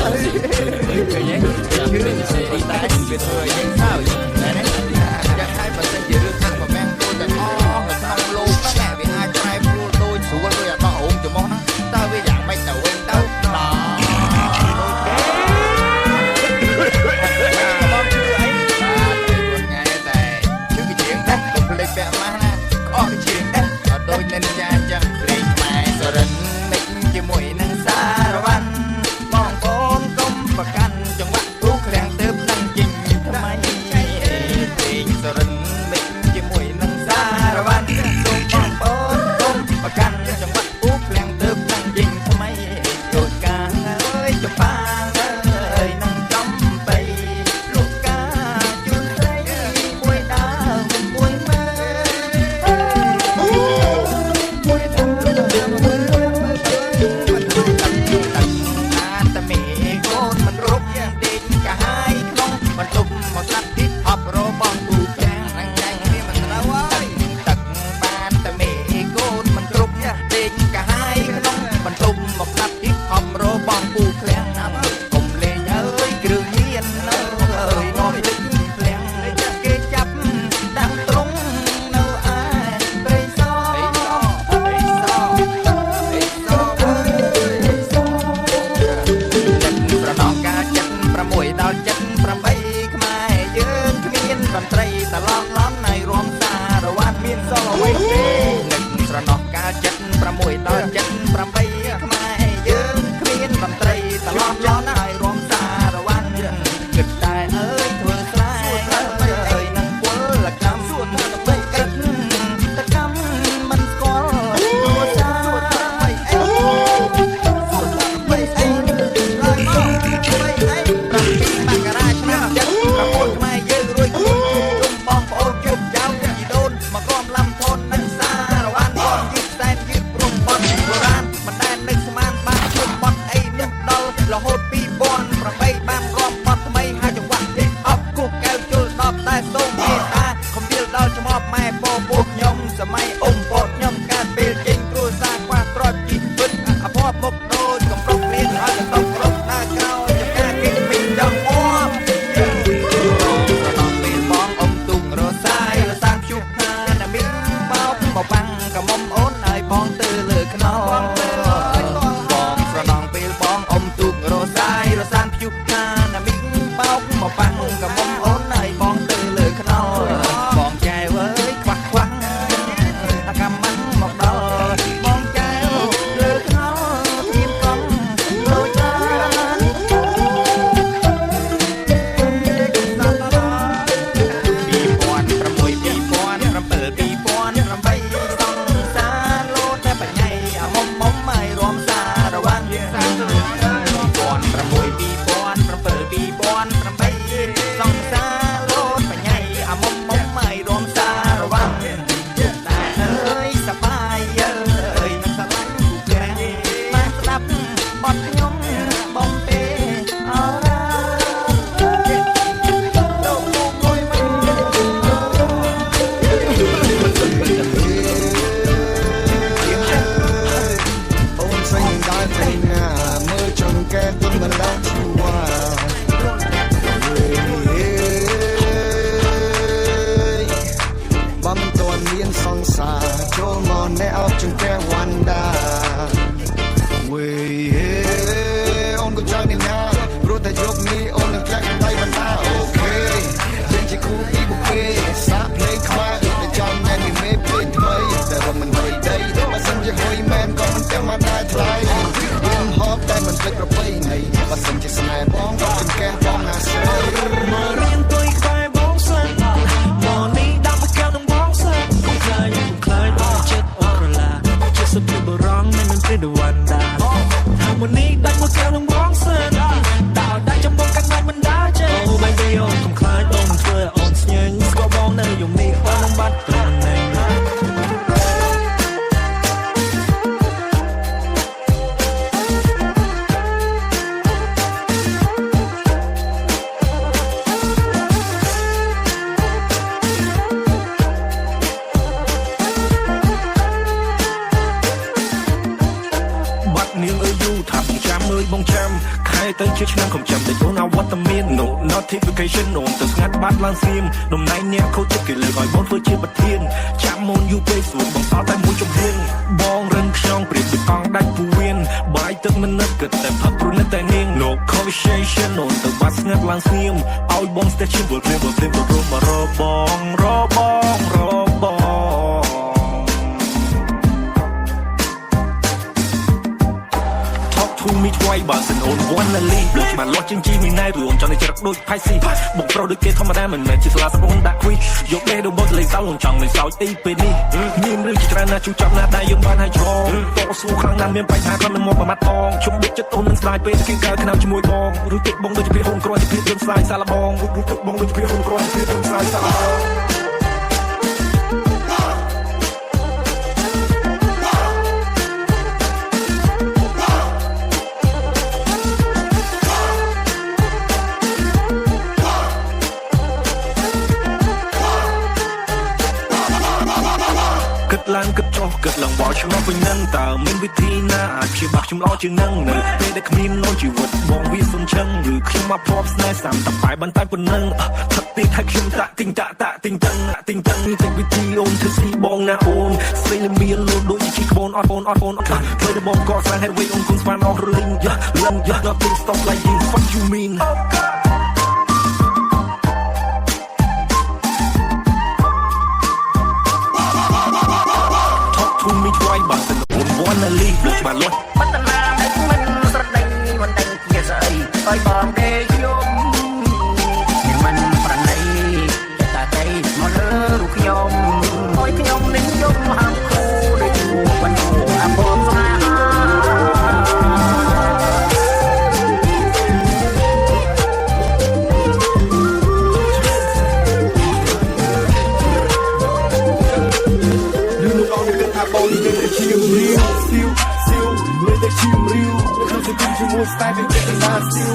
ឃើញទេគឺសេរីតែវាធ្វើឲ្យយើងសើចណាណាយ៉ាងហើយបើសិនជារឿងខាងប្រមាំងគួរតែអស់នៅក្នុងលោកហ្នឹងវាអាចប្រែប្រួលដូចស្រួលដូចអាដកហូមច្រមុះហ្នឹងតើវាយ៉ាងម៉េចទៅវិញទៅបងជឿអីបាទមួយថ្ងៃតែជឿកជាងដែរកុំភ្លេចពាក់ម៉ាស់ណាអស់ជាងដែរអត់ដូចនិនចាចឹងព្រេងខ្មែរសរិននិចជាមួយនឹងសារវ៉ាន់បងប្អូនកុំប្រកាន់ចង្វាក់ទូឃ្លាំងទៅនឹងជិញថ្មីព្រេងសរិននិចជាមួយនឹងសារវ៉ាន់សូមបងប្អូនកុំប្រកាន់ចង្វាក់ទូឃ្លាំងទៅនឹងជិញថ្មីដូចកាងអើយចំបាអើយនឹងចំបៃលោកកាជូនស្រីមួយដើមមួយមើមួយដើមមួយមេកូនមិនរົບដេកកាហាយក្នុងបន្ទប់មកស្ដាប់ទីអបរបងគូចាស់អញចាញ់នេះមិនត្រូវហើយទឹកបានតែមេកូនមិនគ្រប់ដេកកាហាយក្នុងបន្ទប់មកស្ដាប់ទីអបរបងគូឃ្លាំងកុំលេងអើយគ្រឿងញៀននៅអើយនាំលេងឃ្លាំងគេចាប់ដាក់ត្រង់នៅឯព្រៃសប្រណោះការចិត្ត6ដល់78ខ្មែរយើងគ្មានតន្ត្រីតឡងឡំនៃរំសារវ៉ាន់មានសល់អ្វីទេនឹកស្រណោះការចិត្ត6ដល់78ខ្មែរយើងគ្មានតន្ត្រីតឡងឡំនៃរំសារវ៉ាន់គិតតែអើយធ្វើស្រែអើយនឹងពលកម្មសួនទៅបីគិតតកម្មមិនស្គាល់ទូសាអីអីសួនទៅបីអីឡើយមកបីអីមករាឆ្នាំចិត្ត9ខ្មែរយើងរួយខ្លួនជុំបងប្អូនជុំចៅជីដូនមកក្រុមលំធននឹងសារវ៉ាន់បងយឺតតែយឺតព្រំបត់បុរាណមិនដែលនឹកស្មានបានជុំបត់អីនេះដល់រហូត2008បានរំបត់ថ្មីហើយចង្វាក់នេះអបគូកែវជុល10តែសូមមេត្តាខំទៀតដល់ចំប់ម៉ែបងពួកខ្ញុំសម័យអ៊ំបងខ្ញុំកាលពេលចេញគ្រួសារខ្វះត្រត់ជីវិតអភ័ព្វមុខដូចកំប្រុកគ្នាឲ្យទៅគ្រប់ដើរក្រោយចំការគេពេញចំអមបងអ៊ំទុំរសាយរសានភ្យុខាណាមីបោកមកបាំងកមុំអូនឲ្យបងទៅលើខ្នងបងស្រណងពេលបងអ៊ំទុំរសាយរសានភ្យុខាណាមីបោកមកបាំងកមុំអូនឲ្យបងទៅលើខ្នងបងចែវអើយខ្វះខ្វះអាកំម៉ាំងមកដល់បងចែវលើខ្នងទៀមកំដូចបាន ទៅជាឆ្នាំខ្ញុំចាំតែអូនអវត្តមាន no notification អូនទៅស្ងាត់បាត់ឡើងស្ងៀមនំណៃអ្នកខូចចិត្តគេលើកឲ្យបងធ្វើជាប្រធានចាំមុនយូរពេកស្រួលបងសល់តែមួយជំហានបងរឹងខ្យងព្រៀបដូចកង់ដាច់ពូវៀនបាយទឹកមិននឹកគិតតែផឹកព្រោះនៅតែនាង no conversation អូនទៅបាត់ស្ងាត់ឡើងស្ងៀមឲ្យបងស្ទះឈាមពលព្រៀបរមរបងរបងរបងមីឆ្វៃបើសិនអូនវ៉ាន់ណាលីលើកបានលាស់ជាងជីមីណៃរឿងចង់តែច្រឹកដូចផៃស៊ីបងប្រុសដូចគេធម្មតាមិនមែនជាស្លាស្រួនដាក់គួយយកដេដូចបងលេងសើអូនចង់លេងសើទីពេលនេះមានរឿងជាច្រើនណាស់ជួចចាប់ណាស់ដែរយើងបានហើយឆ្លងតោះស៊ូខ្លាំងណាស់មានបញ្ហាខ្លាំងមកប្រមាត់តងជុំដូចចិត្តអូននឹងស្ដាយពេលគេកើខ្នៅជាមួយបងឬទឹកបងដូចជាភីអូនក្រោយជាភីរឿងស្ដាយសាឡបងឬទឹកបងដូចជាភីអូនក្រោយជាភីរឿងស្ដាយសាឡបងគិតឡើងគិតចុះគិតឡើងបោះឆ្នោតវិញនឹងតើមានវិធីណាអាចព្យាបាលខ្ញុំល្អជាងនឹងនៅពេលដែលគ្មាននៅជីវិតបងវាសុនឈឹងឬខ្ញុំមកភ័ព្វស្នេហ៍សាំតែបាយបន្តែប៉ុណ្ណឹងផឹកទីឲ្យខ្ញុំតាក់ទិញទិញតែវិធីអូនធ្វើស្គីបងណាអូនស្រីលមានលោដូចជាក្បូនអត់អូនធ្វើតែបងក៏ស្រាហេតុវិញអូនគុំស្មានអស់រឿងលឹងដល់ទី stop like you what you meanមីឆ្វៃបើសិនអូនវ៉ាន់ណាលីលើកបានលាស់បតនាមិនស្រដីមិនដឹងជាស្អីឲ្យបងទេខ្ញុំមិនប្រណីតែតែមកលើរូបខ្ញុំឲ្យខ្ញុំនឹងយំហាំគូដូចគូបណ្ដោះអាបងស្នេហាបងនិយាយតែជារៀលស៊ីវលើតែជារៀលខ្ញុំទៅជាមួយ style វិញតែណាស៊ីវ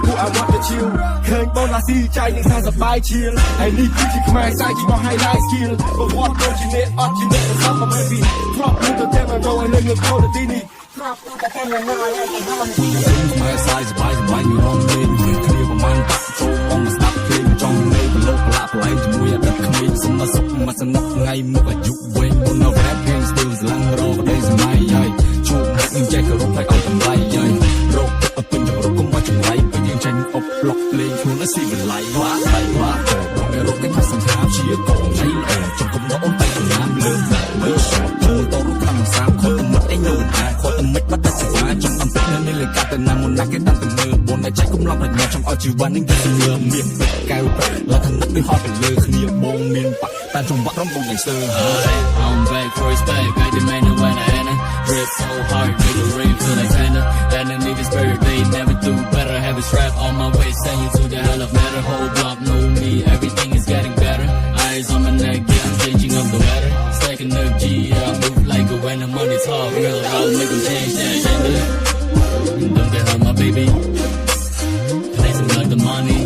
គូអាវ៉ាត់ទៅជាឃើញបងឡាស៊ីចៃនឹងថាសប្បាយជាលហើយនេះគឺជាខ្មែរសាយជាមក highlight skill បងវត្តដូចជាអ្នកអត់ជាអ្នកសំមកមិនពីធ្លាប់លើទៅតែមកដល់ឲ្យលើកកោទីនេះធ្លាប់ទៅតែមកដល់ឲ្យគេហៅទីខ្មែរសាយសប្បាយមានរំលេងគ្នាប្រមាណតាក់ចូលបងស្ដាប់ភ្លេងចង់លេងប្រឡូកប្រឡាក់ប្រឡែងជាមួយអតីតក្មេងសុំមកសុខមកសំណុកថ្ងៃមុខអាយុវែងមុននៅ rap game still ស្លាំងរកដេកសម័យហើយជួបមកនឹងចែកគ្រប់ផ្នែកឲ្យតម្លៃហើយរកទឹកពេញរកគុំមកចម្លៃពេលយើងចាញ់អុកប្លុកលេងខ្លួនឲ្យស៊ីវិល័យវ៉ាដៃវ៉ាបងរកតែថាសង្ហាជាកងណៃល្អចំគុំដល់អូនតែណាមលើមិនសោះទៅតរខាងសាមខត់តែមិនឯងនោះខត់តែមិនបាត់តែស្វាចំអំពីនៅលើកាត់តែណាមុនណាគេតាំងទៅមើលបងតែចែកគុំឡប់ប្រាជ្ញាចង់ឲ្យជីវិតនឹងទៅលើមានកៅលក្ខណៈដូចហត់ទៅលើគ្នាបងមានបាក់តែចង្វាក់រំបងយ៉ាងស្ទើ I'm back for his back I demand it when I enter rip so hard make the rain feel like Santa that the niggas spirit they never do better have a strap on my waist send you to the hell of matter whole block know me everything is getting better eyes on my neck yeah I'm changing up the weather stacking up G I move like a when the money talk real I'll make them change that gender don't get hurt my baby play some like the money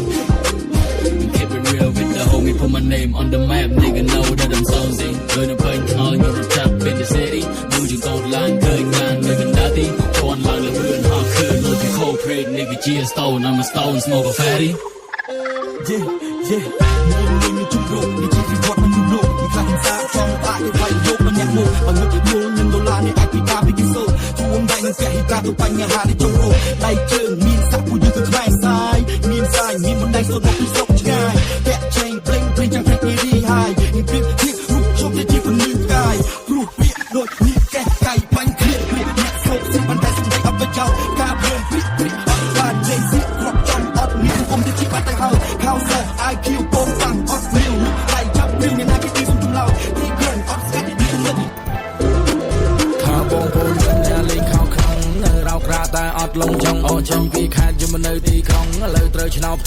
keep it real with the homie put my name on the map nigga know that I'm something learn to play all you the top in the city move your gold line good man living nothing go on line like we're in hard could look at cold preg nigga G a stone I'm a stone smoke a fatty yeah mình chung rộn đi chỉ vì vọt mình nụ đi khai hình xa trong tại để vay dốt mà nhạc mù bằng ngược để mua nhưng đô la này ai bị ta bị kinh sâu thu ông đại nên kẻ hít ta tụi bánh nhà hà đi trong rô đầy trường min sắc của như từ khai sai min một đầy sốt một từ sốc chai kẹt chain bling chẳng phải đi hai nhìn biết thiết rút trong cái chi phần như cài rút biết đôi nhịp kẹt cày bánh kia nhạc sâu xin bàn tay xin đầy ấp với nhau ca bơm biết ấp bàn dây xít hoặc trong ấp miệng không thể chỉ bàn tay hào khao sợ ai kêu bông bằng ấp liều lại chấp liều nhà này cái tí dùng chung lao đi gần ấp sát đi chung lên khá bông bông chân nhà lên khao khăn rau ra ta ọt lông trong ô chân vì khai cho mình nơi tí không lời trời nào